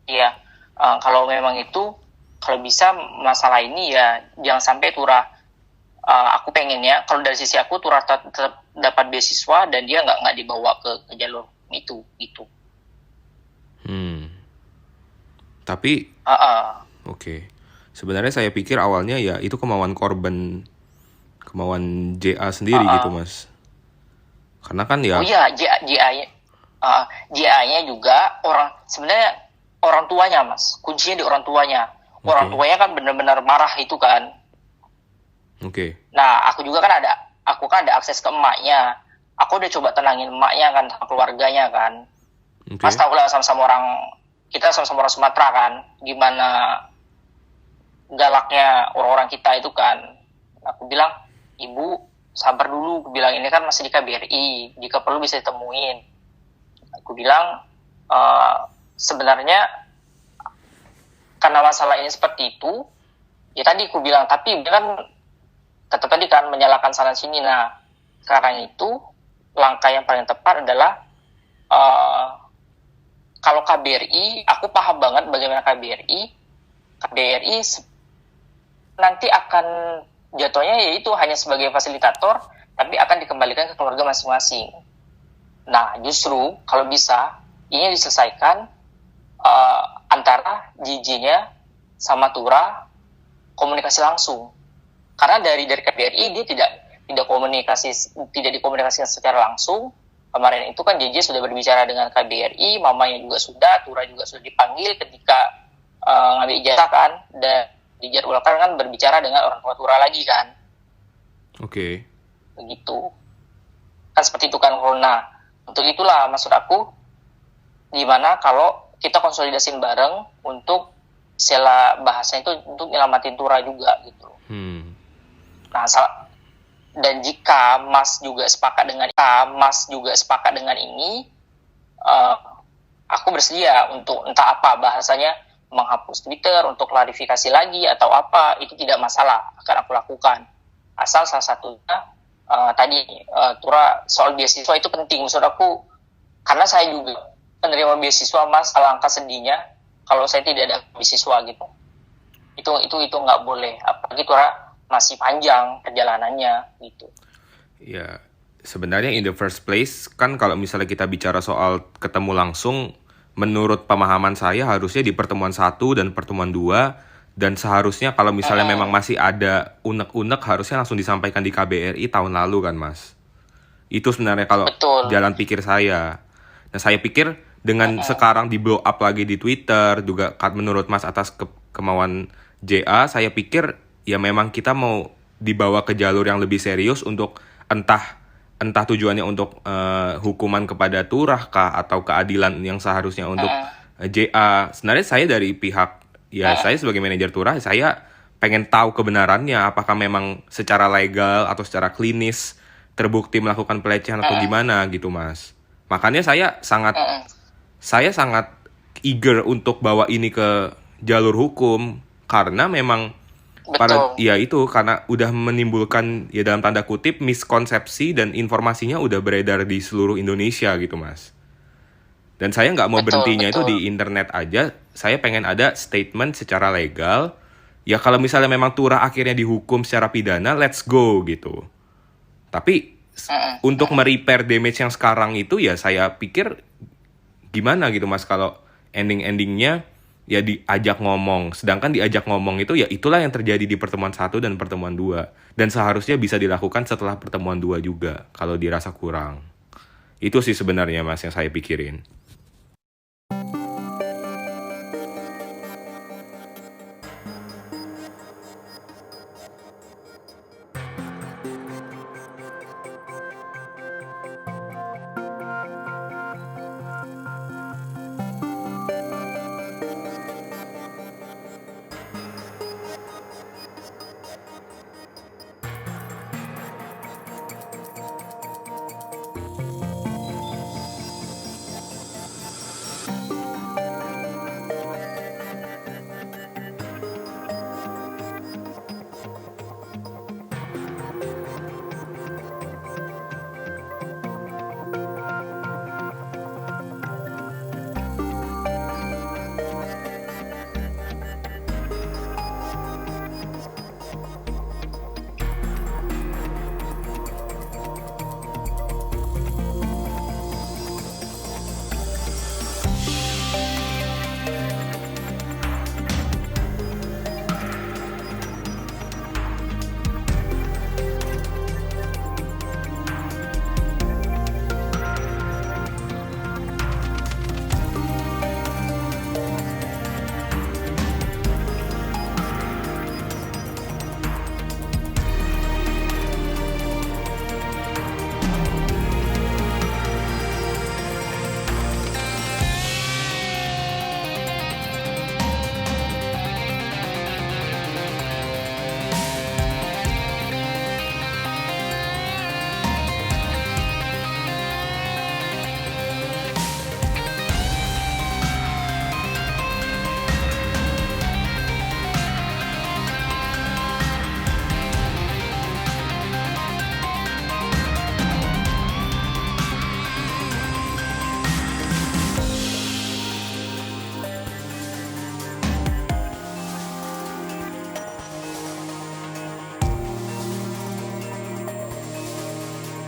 Iya, kalau memang itu, kalau bisa masalah ini ya jangan sampai Turah, aku pengennya kalau dari sisi aku Turah tetap dapat beasiswa dan dia nggak dibawa ke jalur itu gitu. Tapi oke. Sebenarnya saya pikir awalnya ya itu kemauan korban, kemauan JA sendiri gitu, Mas. Karena kan Oh ya, iya, JA-nya juga sebenarnya orang tuanya Mas, kuncinya di orang tuanya. Orang oke. tuanya kan benar-benar marah itu kan. Oke. Nah, aku kan ada akses ke emaknya. Aku udah coba tenangin emaknya kan, sama keluarganya kan. Mas Oke. tau lah kita sama-sama orang Sumatera kan, gimana galaknya orang-orang kita itu kan. Aku bilang, ibu sabar dulu, aku bilang ini kan masih di KBRI, jika perlu bisa ditemuin. Aku bilang, sebenarnya karena masalah ini seperti itu, ya tadi aku bilang, tapi dia kan tetap tadi kan menyalahkan sana sini. Nah, sekarang itu langkah yang paling tepat adalah kalau KBRI, aku paham banget bagaimana KBRI nanti akan jatuhnya yaitu hanya sebagai fasilitator, tapi akan dikembalikan ke keluarga masing-masing. Nah, justru kalau bisa ini diselesaikan antara JJ-nya sama Tura komunikasi langsung. Karena dari KBRI dia tidak dikomunikasikan secara langsung. Kemarin itu kan JJ sudah berbicara dengan KBRI, mamanya juga sudah, Tura juga sudah dipanggil ketika ngambil ijazah kan, dan dijadwalkan kan berbicara dengan orang tua Tura lagi kan, Oke. begitu. Kan seperti itu kan. Nah, untuk itulah maksud aku, gimana kalau kita konsolidasiin bareng untuk istilah bahasanya itu untuk nyelamatin Tura juga gitu. Nah, dan jika Mas juga sepakat dengan ini, aku bersedia untuk entah apa bahasanya, menghapus Twitter untuk klarifikasi lagi atau apa, itu tidak masalah, akan aku lakukan. Asal salah satunya tadi Tura soal beasiswa itu penting maksud aku, karena saya juga penerima beasiswa Mas, alangkah sedihnya kalau saya tidak ada beasiswa gitu. Itu nggak boleh, apalagi Tura masih panjang perjalanannya gitu. Ya, sebenarnya in the first place kan kalau misalnya kita bicara soal ketemu langsung, menurut pemahaman saya harusnya di pertemuan 1 dan pertemuan 2, dan seharusnya kalau misalnya memang masih ada unek-unek harusnya langsung disampaikan di KBRI tahun lalu kan, Mas. Itu sebenarnya kalau Betul. jalan pikir saya. Nah, saya pikir dengan sekarang di blow up lagi di Twitter juga menurut Mas atas kemauan JA, saya pikir ya memang kita mau dibawa ke jalur yang lebih serius untuk entah entah tujuannya untuk hukuman kepada Turah kah atau keadilan yang seharusnya untuk JA. Sebenarnya saya dari pihak saya sebagai manajer Turah, saya pengen tahu kebenarannya apakah memang secara legal atau secara klinis terbukti melakukan pelecehan atau gimana gitu, Mas. Makanya saya sangat eager untuk bawa ini ke jalur hukum karena memang Betul. karena udah menimbulkan ya dalam tanda kutip miskonsepsi dan informasinya udah beredar di seluruh Indonesia gitu, Mas. Dan saya nggak mau Betul. berhentinya itu Betul. di internet aja. Saya pengen ada statement secara legal. Ya kalau misalnya memang Turah akhirnya dihukum secara pidana, let's go gitu. Tapi untuk merepair damage yang sekarang itu ya saya pikir gimana gitu, Mas, kalau ending-endingnya ya diajak ngomong. Sedangkan diajak ngomong itu ya itulah yang terjadi di pertemuan 1 dan pertemuan 2. Dan seharusnya bisa dilakukan setelah pertemuan 2 juga kalau dirasa kurang. Itu sih sebenarnya, Mas, yang saya pikirin.